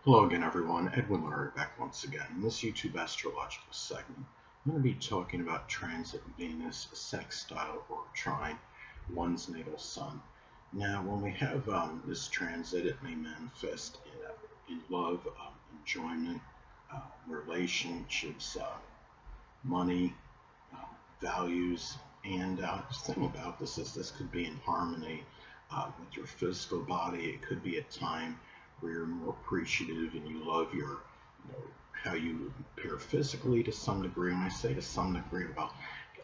Hello again, everyone. Edwin Learnard back once again. In this YouTube astrological segment, I'm going to be talking about transit Venus, sextile, or trine, one's natal sun. Now, when we have this transit, it may manifest in love, enjoyment, relationships, money, uh, values, and the thing about this is this could be in harmony with your physical body. It could be a time where you're more appreciative and you love how you appear physically to some degree. When I say to some degree, well,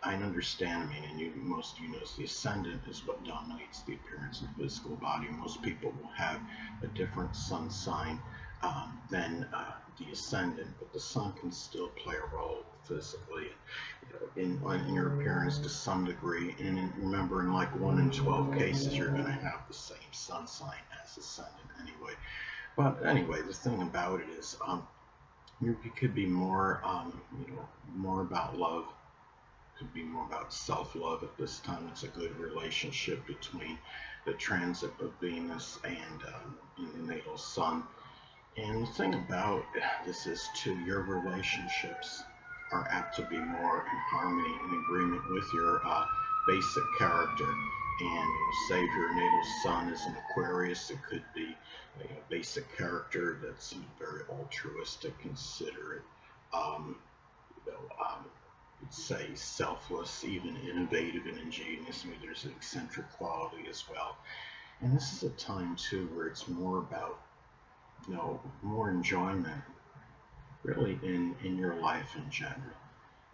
I understand. I mean, and most of you know, the ascendant is what dominates the appearance of the physical body. Most people will have a different sun sign than the ascendant, but the sun can still play a role physically in your appearance to some degree. And remember, in like 1 in 12 cases, you're going to have the same sun sign as ascendant anyway. But anyway, the thing about it is, you could be more, more about love. Could be more about self-love at this time. It's a good relationship between the transit of Venus and the natal sun. And the thing about this is, too, your relationships are apt to be more in harmony and agreement with your basic character. And say if your natal sun is an Aquarius, it could be a basic character that's very altruistic, considerate, um, you know, um, say selfless, even innovative and ingenious. I mean, there's an eccentric quality as well. And this is a time too where it's more about more enjoyment really in your life in general.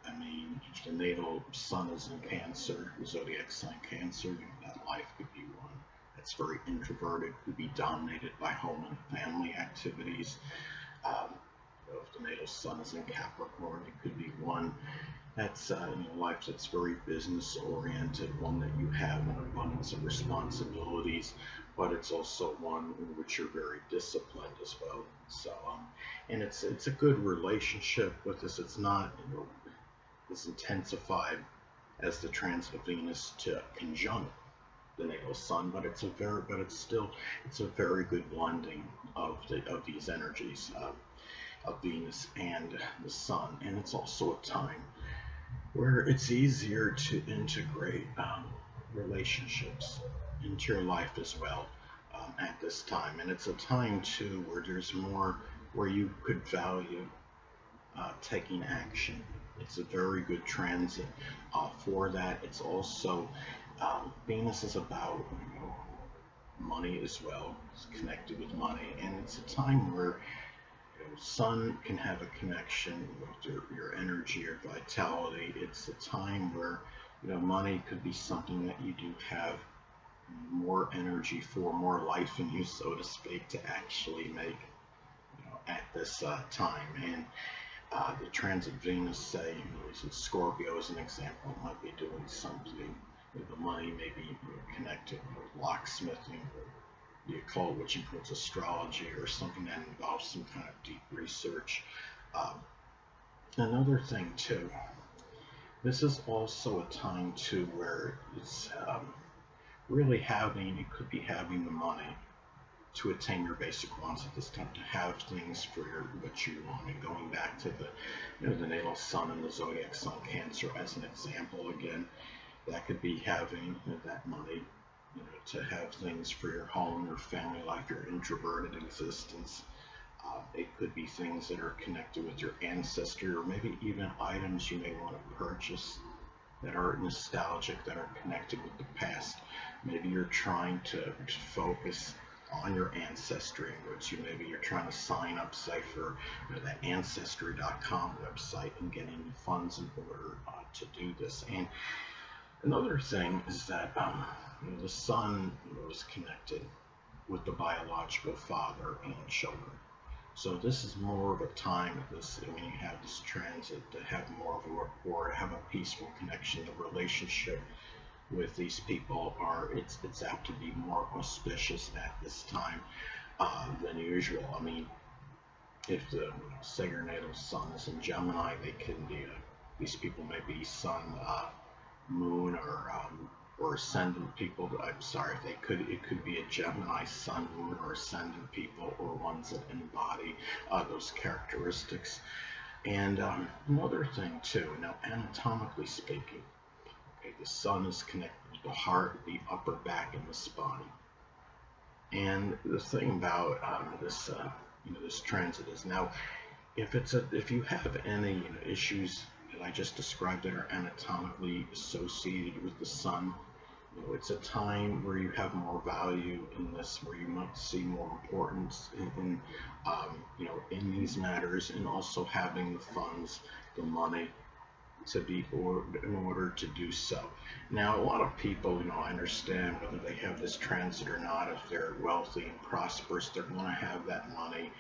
I mean, if the natal sun is in Cancer, the zodiac sign Cancer, that life could be one that's very introverted, could be dominated by home and family activities. Um, if the natal sun is in Capricorn, it could be one that's life that's very business oriented, one that you have an abundance of responsibilities, but it's also one in which you're very disciplined as well. So, and it's a good relationship with this. It's not as intensified as the transit of Venus to conjunct the natal sun, but it's a very good blending of these energies of Venus and the sun, and it's also a time where it's easier to integrate relationships into your life as well at this time. And it's a time too where there's more, where you could value taking action. It's a very good transit for that. It's also, Venus is about money as well. It's connected with money, and it's a time where sun can have a connection with your energy or vitality. It's a time where money could be something that you do have more energy for, more life in you, so to speak, to actually make at this time. And the transit Venus, say, Scorpio as an example, might be doing something. The money may be connected with locksmithing, the occult, which includes astrology or something that involves some kind of deep research. Um, Another thing too, this is also a time too where it's really having, you could be having the money to attain your basic wants at this time, to have things for what you want. And going back to the natal sun and the zodiac sun Cancer as an example again, that could be having that money to have things for your home, your family life, your introverted existence. It could be things that are connected with your ancestry, or maybe even items you may want to purchase that are nostalgic, that are connected with the past. Maybe you're trying to focus on your ancestry, in which maybe you're trying to sign up, say, for that ancestry.com website and getting the funds in order to do this. And another thing is that the sun is connected with the biological father and children. So this is more of a time when you have this transit, to have more of a rapport, to have a peaceful connection. The relationship with these people it's apt to be more auspicious at this time than usual. I mean, if say your natal sun is in Gemini, they can be these people may be sun, moon, or or ascendant people. I'm sorry, it could be a Gemini sun, moon, or ascendant people, or ones that embody those characteristics. And another thing too, now anatomically speaking, okay, the sun is connected to the heart, the upper back, and the spine. And the thing about this transit is now, if you have any issues that I just described that are anatomically associated with the sun, it's a time where you have more value in this, where you might see more importance in these matters, and also having the funds, the money to be in order to do so. Now, a lot of people, understand whether they have this transit or not. If they're wealthy and prosperous, they're going to have that money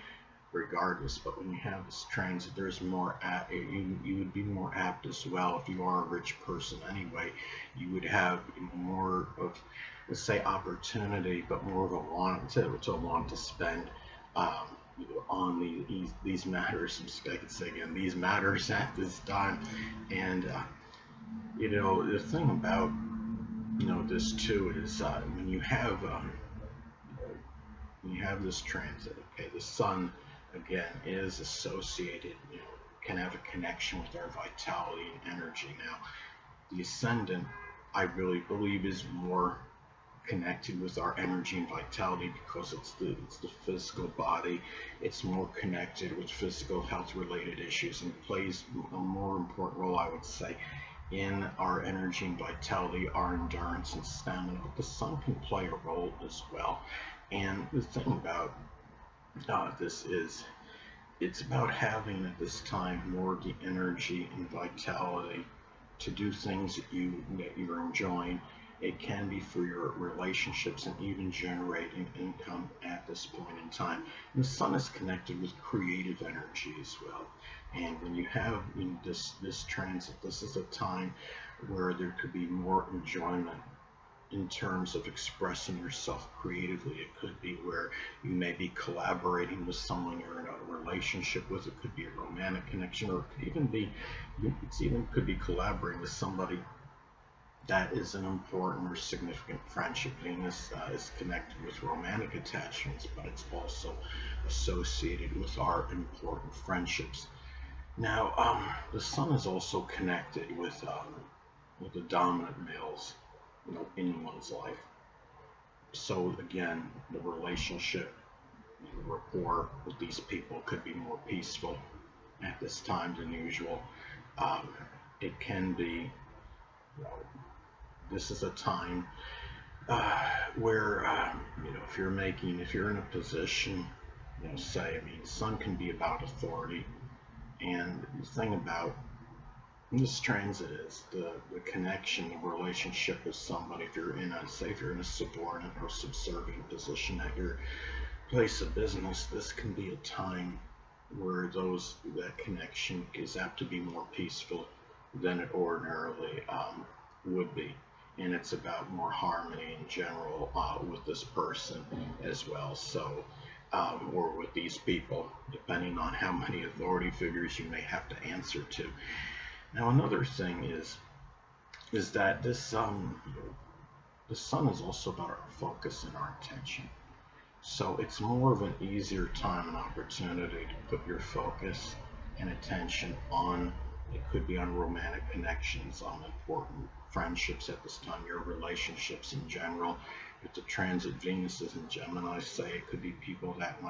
regardless. But when you have this transit, there's more you would be more apt as well. If you are a rich person anyway, you would have more of, let's say, opportunity, but more of a want to spend on these matters. I could say again, these matters at this time. And the thing about this too is when you have this transit, okay, the sun again is associated, can have a connection with our vitality and energy. Now, the ascendant, I really believe, is more connected with our energy and vitality because it's the physical body. It's more connected with physical health related issues and plays a more important role, I would say, in our energy and vitality, our endurance and stamina. But the sun can play a role as well. And the thing about this is, it's about having at this time more the energy and vitality to do things that you're enjoying. It can be for your relationships and even generating income at this point in time. And the sun is connected with creative energy as well. And when you have this transit, this is a time where there could be more enjoyment in terms of expressing yourself creatively. It could be where you may be collaborating with someone you're in a relationship with. It could be a romantic connection, or it could be collaborating with somebody that is an important or significant friendship. Venus is connected with romantic attachments, but it's also associated with our important friendships. Now, the sun is also connected with the dominant males, in one's life. So again, the relationship, the rapport with these people could be more peaceful at this time than usual. It can be, this is a time where, if you're in a position, sun can be about authority. And the thing about this transit is the connection, the relationship with somebody. If you're in a subordinate or subservient position at your place of business, this can be a time where that connection is apt to be more peaceful than it ordinarily would be. And it's about more harmony in general with this person as well. So, or with these people, depending on how many authority figures you may have to answer to. Now, another thing is that the sun is also about our focus and our attention. So it's more of an easier time and opportunity to put your focus and attention on. It could be on romantic connections, on important friendships at this time, your relationships in general. If the transit Venus is in Gemini, say, it could be people that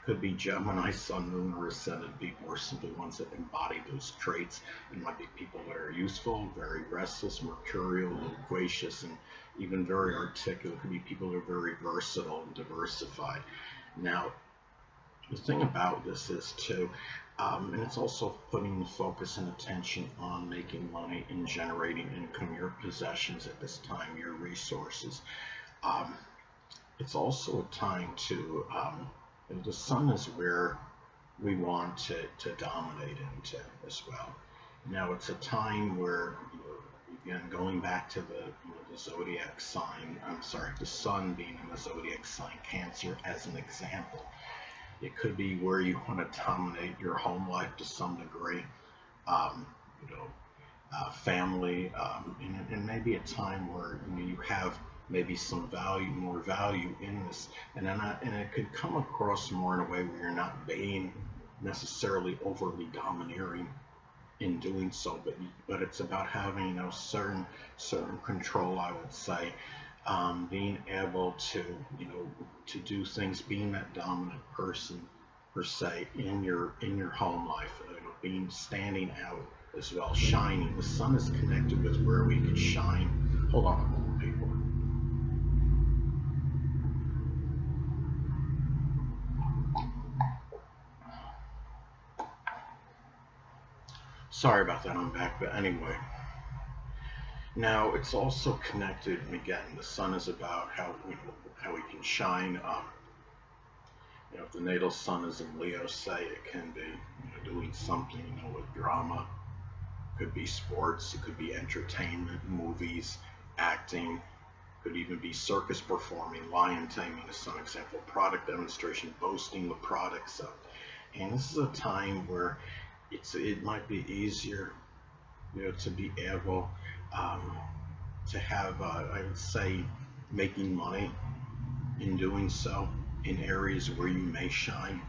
could be Gemini, Sun, Moon, or Ascendant people, or simply ones that embody those traits. It might be people that are useful, very restless, mercurial, loquacious, and even very articulate. It could be people that are very versatile and diversified. Now, the thing about this is too, and it's also putting the focus and attention on making money and generating income, your possessions at this time, your resources. It's also a time to, the sun is where we want to dominate into as well. Now, it's a time where, again, going back to the zodiac sign, the sun being in the zodiac sign Cancer as an example. It could be where you want to dominate your home life to some degree. family, and maybe a time where you have maybe some value, more value in this, and it could come across more in a way where you're not being necessarily overly domineering in doing so, but it's about having certain control, I would say, being able to to do things, being that dominant person per se in your home life, being standing out as well, shining. The sun is connected with where we can shine. Hold on a moment, people. Sorry about that. I'm back, but anyway. Now it's also connected. Again, the sun is about how how we can shine. If the natal sun is in Leo, say, it can be doing something with drama. It could be sports. It could be entertainment, movies, acting. Could even be circus performing, lion taming is some example, product demonstration, boasting the products of. And this is a time where it might be easier, to be able um, to have, I would say, making money in doing so in areas where you may shine.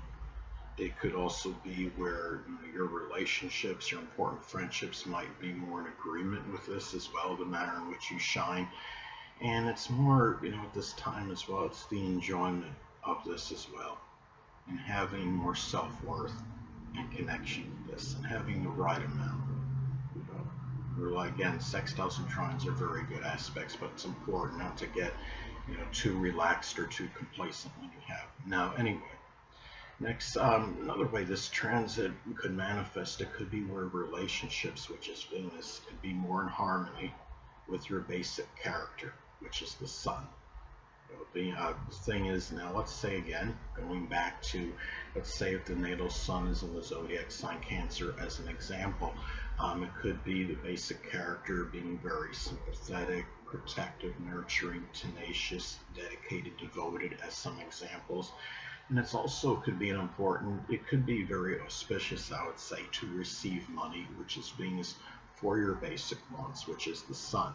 It could also be where your relationships, your important friendships might be more in agreement with this as well, the manner in which you shine. And it's more, at this time as well, it's the enjoyment of this as well, and having more self-worth and connection with this, and having the right amount. Again, sextiles and trines are very good aspects, but it's important not to get, too relaxed or too complacent when you have. Now, anyway, next, another way this transit could manifest, it could be where relationships, which is Venus, could be more in harmony with your basic character, which is the sun. The thing is, now let's say again, going back to, let's say if the natal sun is in the zodiac sign Cancer as an example, it could be the basic character being very sympathetic, protective, nurturing, tenacious, dedicated, devoted as some examples. And it's also could be it could be very auspicious, I would say, to receive money, which is Venus, for your basic wants, which is the sun.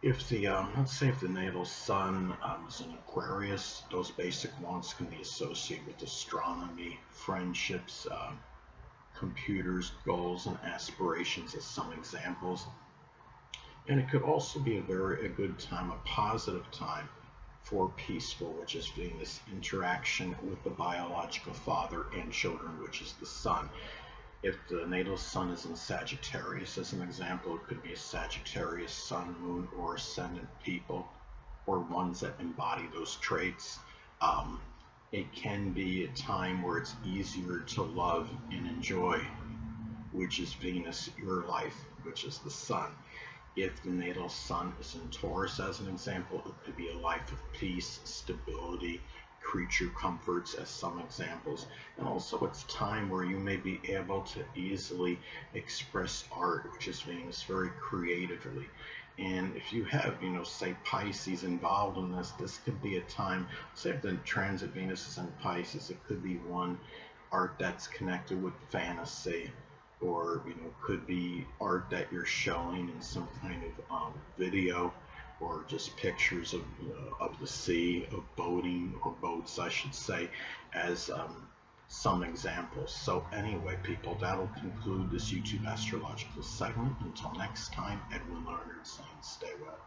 If the let's say if the natal sun is in Aquarius, those basic wants can be associated with astronomy, friendships, computers, goals, and aspirations as some examples. And it could also be a good time, a positive time for peaceful, which is Venus, interaction with the biological father and children, which is the sun. If the natal sun is in Sagittarius, as an example, it could be a Sagittarius sun, moon, or ascendant people, or ones that embody those traits. It can be a time where it's easier to love and enjoy, which is Venus, your life, which is the sun. If the natal sun is in Taurus, as an example, it could be a life of peace, stability, creature comforts as some examples. And also it's time where you may be able to easily express art, which is Venus, very creatively. And if you have, say Pisces involved in this could be a time, say if the transit Venus is in Pisces, it could be one art that's connected with fantasy, or could be art that you're showing in some kind of video, or just pictures of the sea, of boating, or boats, I should say, as some examples. So anyway, people, that'll conclude this YouTube astrological segment. Until next time, Edwin Learnard saying stay well.